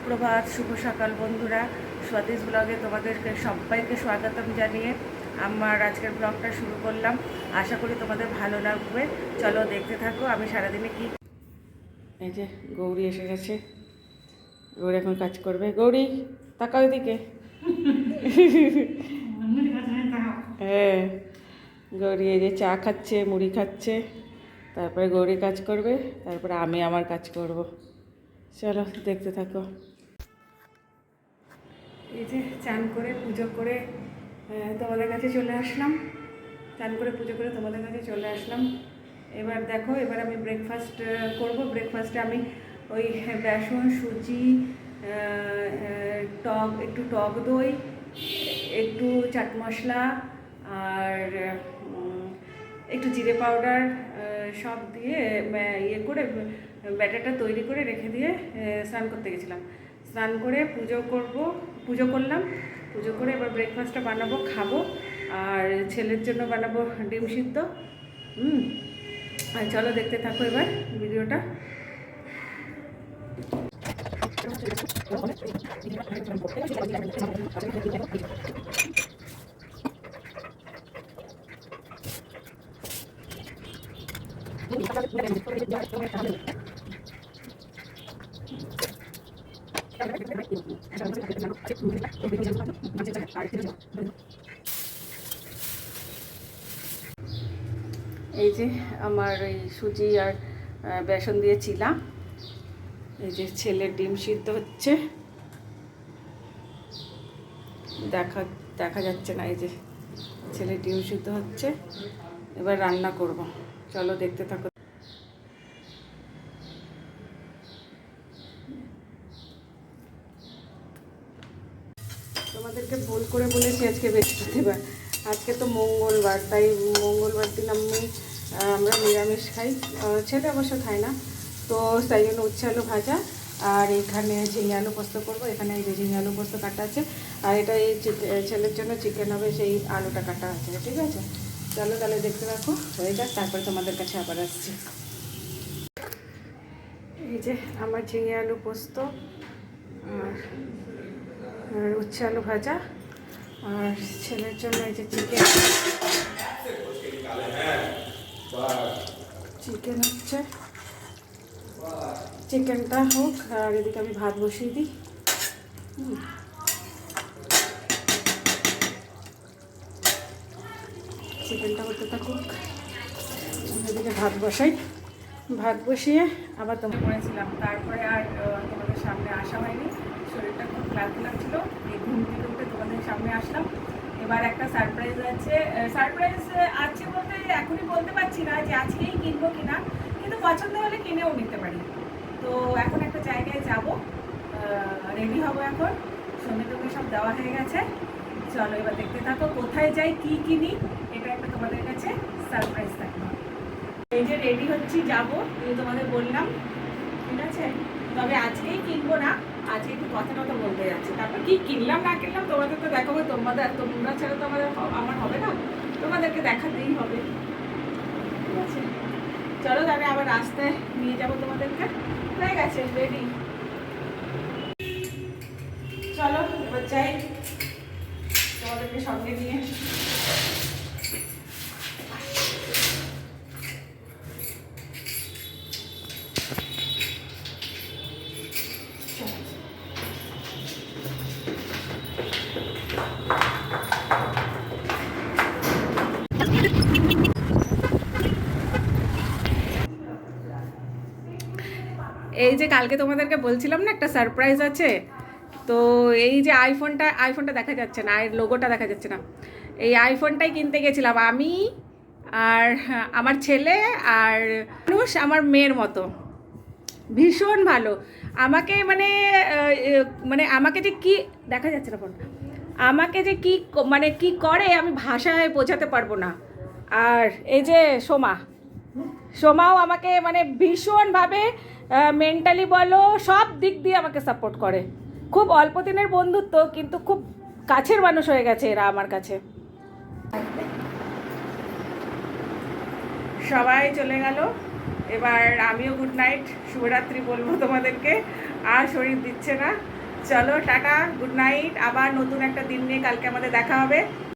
সুপ্রভাত, শুভ সকাল বন্ধুরা। স্বাদিস ব্লগে তোমাদেরকে সবাইকে স্বাগতম জানিয়ে আমার আজকের ব্লগটা শুরু করলাম। আশা করি তোমাদের ভালো লাগবে। চলো দেখতে থাকো আমি সারাদিনে কি। এই যে গৌরী এসে গেছে, গৌরী এখন কাজ করবে। গৌরী তাকাও এদিকে। হ্যাঁ, গৌরী এই যে চা খাচ্ছে, মুড়ি খাচ্ছে, তারপরে গৌরী কাজ করবে, তারপরে আমি আমার কাজ করব। চলো দেখতে থাকো। এই যে চান করে পুজো করে তোমাদের কাছে চলে আসলাম। চান করে পুজো করে তোমাদের কাছে চলে আসলাম। এবার দেখো, এবার আমি ব্রেকফাস্ট করব। ব্রেকফাস্টে আমি ওই বেসন, সুজি, একটু টক দই, একটু চাট মশলা আর একটু জিরে পাউডার সব দিয়ে ইয়ে করে ব্যাটারটা তৈরি করে রেখে দিয়ে স্নান করতে গেছিলাম। স্নান করে পুজো করলাম। পুজো করে এবার ব্রেকফাস্টটা বানাবো, খাবো। আর ছেলের জন্য বানাবো ডিম সিদ্ধ। আর চলো দেখতে থাকো এবার ভিডিওটা। এই যে আমার এই সুজি আর বেসন দিয়ে চিলা। এই যে ছেলের ডিম সিদ্ধ হচ্ছে, দেখা যাচ্ছে না। এই যে ছেলের ডিম সিদ্ধ হচ্ছে, এবার রান্না করব। চলো দেখতে থাকো। তোমাদেরকে ভুল করে বলেছি আজকে বৃহস্পতিবার, আজকে তো মঙ্গলবার। তাই মঙ্গলবার দিন আমরা নিরামিষ খাই। ছেলে অবশ্য খায় না, তো তাই জন্য উচ্ছে আলু ভাজা আর এখানে ঝিঙে আলু পোস্ত করবো। এখানে এই যে ঝিঙে আলু পোস্ত কাটা আছে, আর এটা এই ছেলের জন্য চিকেন হবে, সেই আলুটা কাটা আছে। ঠিক আছে, চলো তাহলে দেখতে রাখো, হয়ে যাক, তারপরে তোমাদের কাছে আবার আসছি। এই যে আমার ঝিঙে আলু পোস্ত আর উচ্ছে আলু ভাজা, আর ছেলের জন্য এই যে চিকেন হচ্ছে। চিকেনটা হোক, আর এদিকে আমি ভাত বসিয়ে দিই। চিকেনটা হতে থাকুক, এদিকে ভাত বসাই। ভাত বসিয়ে আবার তোমার করেছিলাম, তারপরে আর তোমাদের সামনে আসা হয়নি। শরীরটা খুব ক্লান্তি লাগছিল, এই ঘুম থেকে উঠে তোমাদের সামনে আসলাম। এবার একটা সারপ্রাইজ আছে। সারপ্রাইজ আছে বলতে এখনই বলতে পারছি না যে আজকেই কিনবো কিনা, কিন্তু পছন্দ হলে কিনেও নিতে পারি। তো এখন একটা জায়গায় যাব, রেডি হবো। এখন সঙ্গে টঙ্গে সব দেওয়া হয়ে গেছে। চলো এবার দেখতে থাকো কোথায় যাই, কি কিনি, এটা একটা তোমাদের কাছে সারপ্রাইজ থাকবে। এই যে রেডি হচ্ছি, যাবো, তোমাদের বললাম, ঠিক আছে। তবে আজকেই কিনবো না, আজকে একটু কথা বলতে যাচ্ছি। তারপর কি কিনলাম না কিনলাম তোমাদের তো দেখাবো। তোমরা ছাড়া তো আমার হবে না, তোমাদেরকে দেখাতেই হবে। ঠিক আছে, চলো তাহলে আবার রাস্তায় নিয়ে যাবো তোমাদেরকে। হয়ে গেছে রেডি, চলো এবার যাই তোমাদেরকে সঙ্গে নিয়ে। এই যে কালকে তোমাদেরকে বলছিলাম না একটা সারপ্রাইজ আছে, তো এই যে আইফোনটা দেখা যাচ্ছে না, আর লোগোটা দেখা যাচ্ছে না। এই আইফোনটাই কিনতে গেছিলাম আমি আর আমার ছেলে আর মানুষ, আমার মেয়ের মতো। ভীষণ ভালো। আমাকে মানে আমাকে যে কি দেখা যাচ্ছে না ফোনটা, আমাকে যে কি মানে কি করে আমি ভাষায় বোঝাতে পারবো না। আর এই যে সোমাও আমাকে মানে ভীষণভাবে মেন্টালি বলো সব দিক দিয়ে আমাকে সাপোর্ট করে। খুব অল্প দিনের বন্ধুত্ব, কিন্তু খুব কাছের মানুষ হয়ে গেছে এরা আমার কাছে। সবাই চলে গেল, এবার আমিও গুড নাইট, শুভরাত্রি বলবো তোমাদেরকে। আর শরীর দিচ্ছে না, চলো টাটা, গুড নাইট, আবার নতুন একটা দিন নিয়ে কালকে আমাদের দেখা হবে।